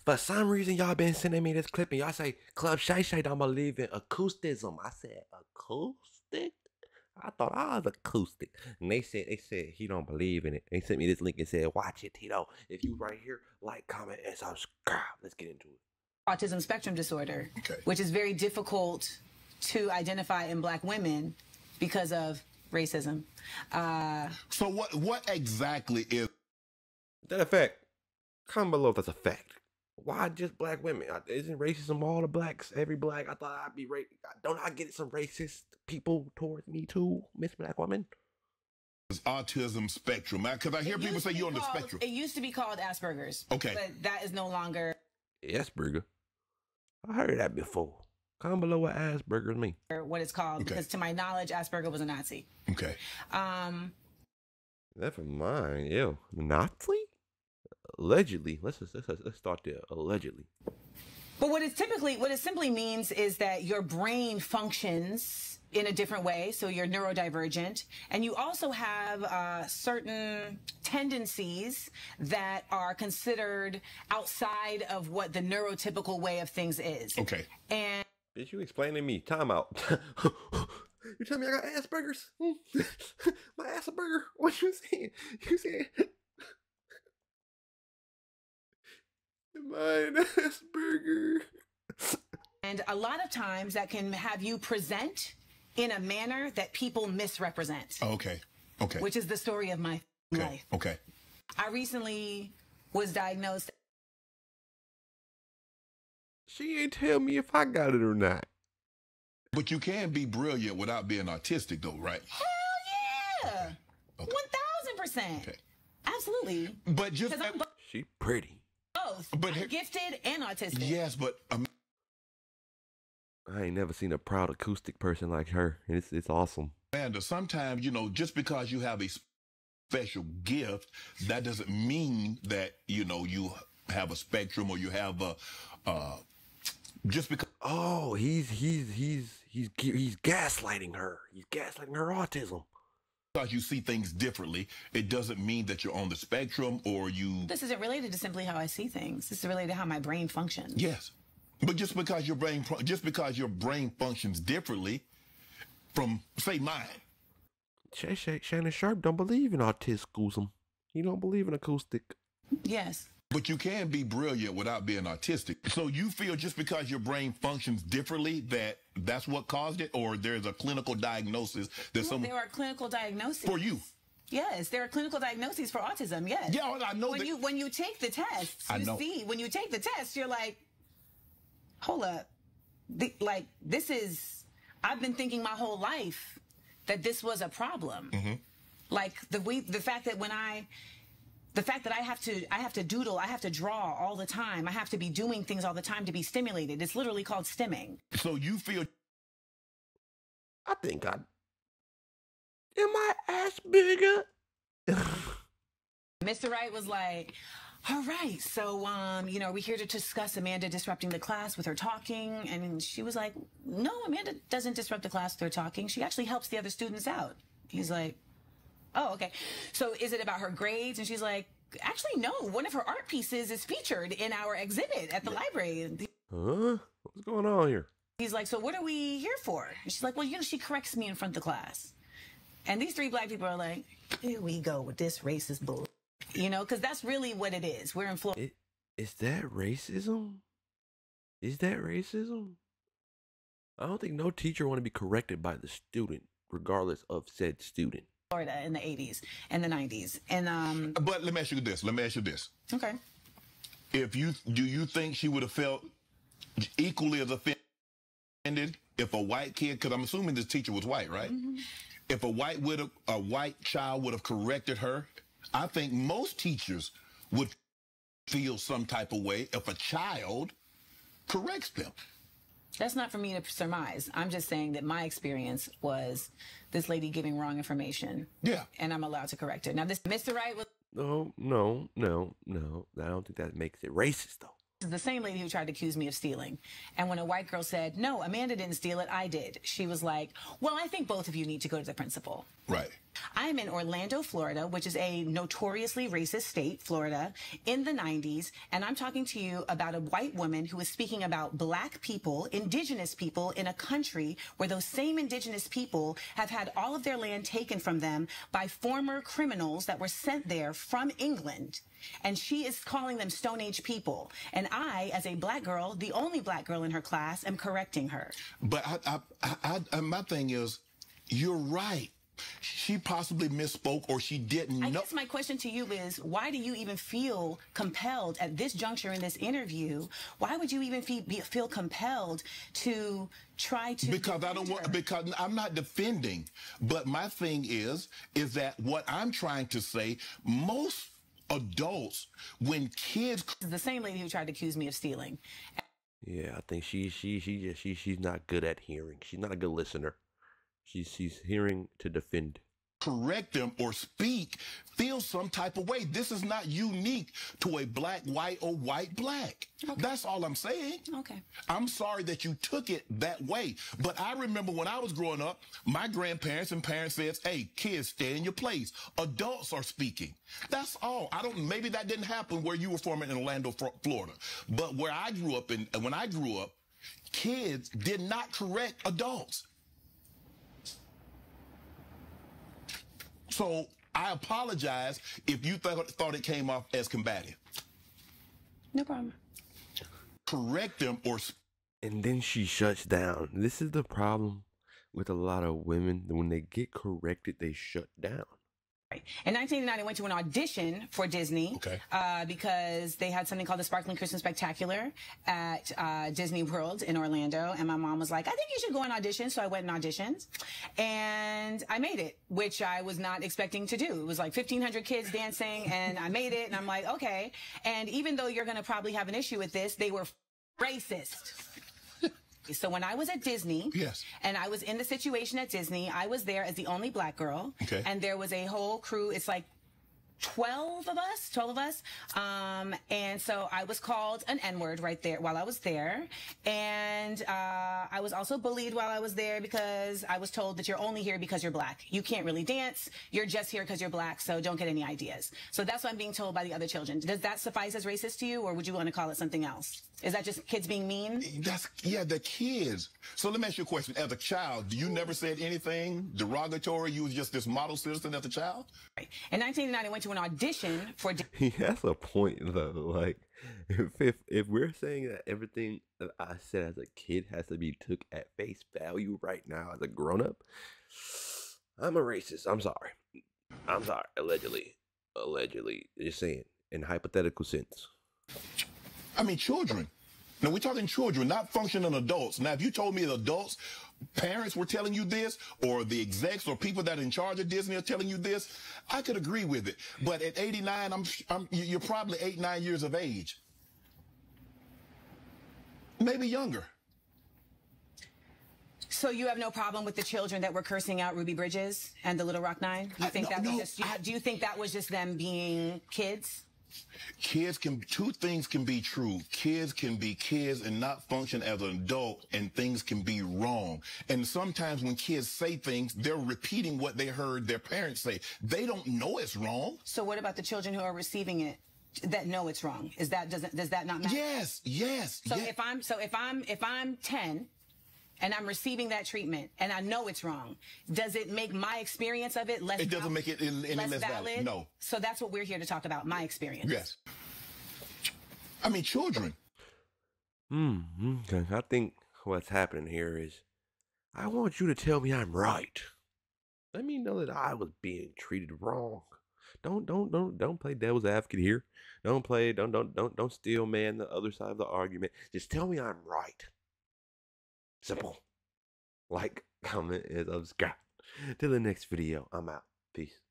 For some reason, y'all been sending me this clip and y'all say Club Shay Shay don't believe in acousticism. I said acoustic. I thought I was acoustic, and they said he don't believe in it. They sent me this link and said, "Watch it, Tito. If you right here, like, comment, and subscribe. Let's get into it." Autism spectrum disorder, okay, which is very difficult to identify in Black women because of racism. So what exactly is that a fact? Comment below if that's a fact. Why just Black women? Isn't racism all the blacks? Every black? I thought I'd be Don't I get some racist people towards me too, Miss Black Woman? autism spectrum? Because I hear people say you're on the spectrum. It used to be called Asperger's. Okay. But that is no longer Asperger. I heard that before. Comment below what Asperger's mean. what it's called, Okay. because to my knowledge, Asperger was a Nazi. Okay. That's from mine. Ew. Nazi? Allegedly. Let's start there. Allegedly. But what it simply means is that your brain functions in a different way, so you're neurodivergent, and you also have certain tendencies that are considered outside of what the neurotypical way of things is. Okay. And Bitch, you explaining me. Time out. You tell me I got Asperger's? My Asperger? What you saying? You saying mine Asperger? and a lot of times that can have you present in a manner that people misrepresent. Okay. Okay. Which is the story of my life. Okay. I recently was diagnosed. She ain't tell me if I got it or not. But you can be brilliant without being autistic, though, right? Hell yeah. Okay. 1000%. Okay. Absolutely. But just 'Cause I'm She pretty. both. But I'm gifted and autistic. yes, but I ain't never seen a proud acoustic person like her. It's awesome. Amanda, sometimes, just because you have a special gift, that doesn't mean that, you have a spectrum or you have a, just because. Oh, he's gaslighting her. He's gaslighting her autism. Because you see things differently, it doesn't mean that you're on the spectrum or you. This isn't related to simply how I see things. This is related to how my brain functions. Yes, but just because your brain functions differently from, say, mine. Shannon Sharp don't believe in autism. He don't believe in acoustic. Yes. But you can be brilliant without being autistic. So you feel just because your brain functions differently that's what caused it, or there's a clinical diagnosis that There are clinical diagnoses. for you. Yes, there are clinical diagnoses for autism. Yes. Yeah, I know when that. when you take the test, I know. when you take the test, you're like, hold up, I've been thinking my whole life that this was a problem. Mm-hmm. Like the fact that I have to doodle, I have to draw all the time, I have to be doing things all the time to be stimulated. It's literally called stimming. So you feel. I think am I Asperger? Mr. Wright was like, all right, so, we're here to discuss Amanda disrupting the class with her talking. And she was like, no, Amanda doesn't disrupt the class with her talking. She actually helps the other students out. He's like, oh, okay. So is it about her grades? And she's like, actually, no. One of her art pieces is featured in our exhibit at the library. Huh? What's going on here? He's like, so what are we here for? And she's like, well, she corrects me in front of the class. And these three Black people are like, here we go with this racist bull. Because that's really what it is. We're in Florida. Is that racism? Is that racism? I don't think no teacher want to be corrected by the student, regardless of said student. Florida in the 80s and the 90s. And But let me ask you this. Okay. Do you think she would have felt equally as offended if a white kid, because I'm assuming this teacher was white, right? Mm-hmm. If a white child would have corrected her, I think most teachers would feel some type of way if a child corrects them. That's not for me to surmise. I'm just saying that my experience was this lady giving wrong information. Yeah. And I'm allowed to correct her. Now, this Mr. Wright was No. I don't think that makes it racist, though. the same lady who tried to accuse me of stealing. And when a white girl said, no, Amanda didn't steal it, I did. She was like, well, I think both of you need to go to the principal. Right. I'm in Orlando, Florida, which is a notoriously racist state, Florida, in the 90s. And I'm talking to you about a white woman who is speaking about black people, indigenous people in a country where those same indigenous people have had all of their land taken from them by former criminals that were sent there from England. And she is calling them Stone Age people. And I, as a black girl, the only black girl in her class, am correcting her. But my thing is, you're right. She possibly misspoke, or she didn't know. I guess my question to you is, why do you even feel compelled at this juncture in this interview? Why would you even feel compelled to try to? Because I don't want. Because I'm not defending. But my thing is that what I'm trying to say, most adults, when kids, the same lady who tried to accuse me of stealing. Yeah, I think she's not good at hearing. She's not a good listener. She's hearing to defend. Correct them or speak, feel some type of way. This is not unique to a black, white, or white, black. Okay. That's all I'm saying. Okay. I'm sorry that you took it that way. But I remember when I was growing up, my grandparents and parents said, hey, kids, stay in your place. Adults are speaking. That's all. Maybe that didn't happen where you were from in Orlando, Florida. But where I grew up, when I grew up, kids did not correct adults. So I apologize if you thought it came off as combative. No problem. Correct them or... And then she shuts down. This is the problem with a lot of women. When they get corrected, they shut down. In 1989, I went to an audition for Disney. Okay. Because they had something called the Sparkling Christmas Spectacular at Disney World in Orlando. And my mom was like, I think you should go and audition. So I went and auditioned. And I made it, which I was not expecting to do. It was like 1,500 kids dancing, and I made it. And I'm like, okay. And even though you're going to probably have an issue with this, they were racist. So when I was at Disney, yes, and I was in the situation at Disney, I was there as the only black girl. Okay. And there was a whole crew. It's like 12 of us. And so I was called an N-word right there while I was there. And I was also bullied while I was there because I was told that you're only here because you're black. You can't really dance. You're just here because you're black, so don't get any ideas. So that's what I'm being told by the other children. Does that suffice as racist to you, or would you want to call it something else? Is that just kids being mean? Yeah, the kids. So let me ask you a question. As a child, you never said anything derogatory? You was just this model citizen as a child? Right. In 1989, I went to an audition for... He has a point, though. Like, if we're saying that everything that I said as a kid has to be took at face value right now as a grown-up, I'm a racist. I'm sorry. Allegedly. Just saying. In hypothetical sense. I mean, children. Now, we're talking children, not functioning adults. Now, if you told me that adults, parents were telling you this, or the execs or people that are in charge of Disney are telling you this, I could agree with it. But at 89, you're probably 8, 9 years of age. Maybe younger. So you have no problem with the children that were cursing out Ruby Bridges and the Little Rock Nine? Do you think that was just them being kids? Two things can be true. Kids can be kids and not function as an adult, and things can be wrong. And sometimes when kids say things, they're repeating what they heard their parents say. They don't know it's wrong. So what about the children who are receiving it that know it's wrong? Does that not matter? Yes. So if I'm 10 and I'm receiving that treatment and I know it's wrong, does it make my experience of it less? It doesn't make it any less valid. No. So that's what we're here to talk about, my experience. Yes. I mean, children. Okay. I think what's happening here is I want you to tell me I'm right. Let me know that I was being treated wrong. Don't play devil's advocate here. Don't steal man the other side of the argument. Just tell me I'm right. Simple. Like, comment, and subscribe. Till the next video, I'm out. Peace.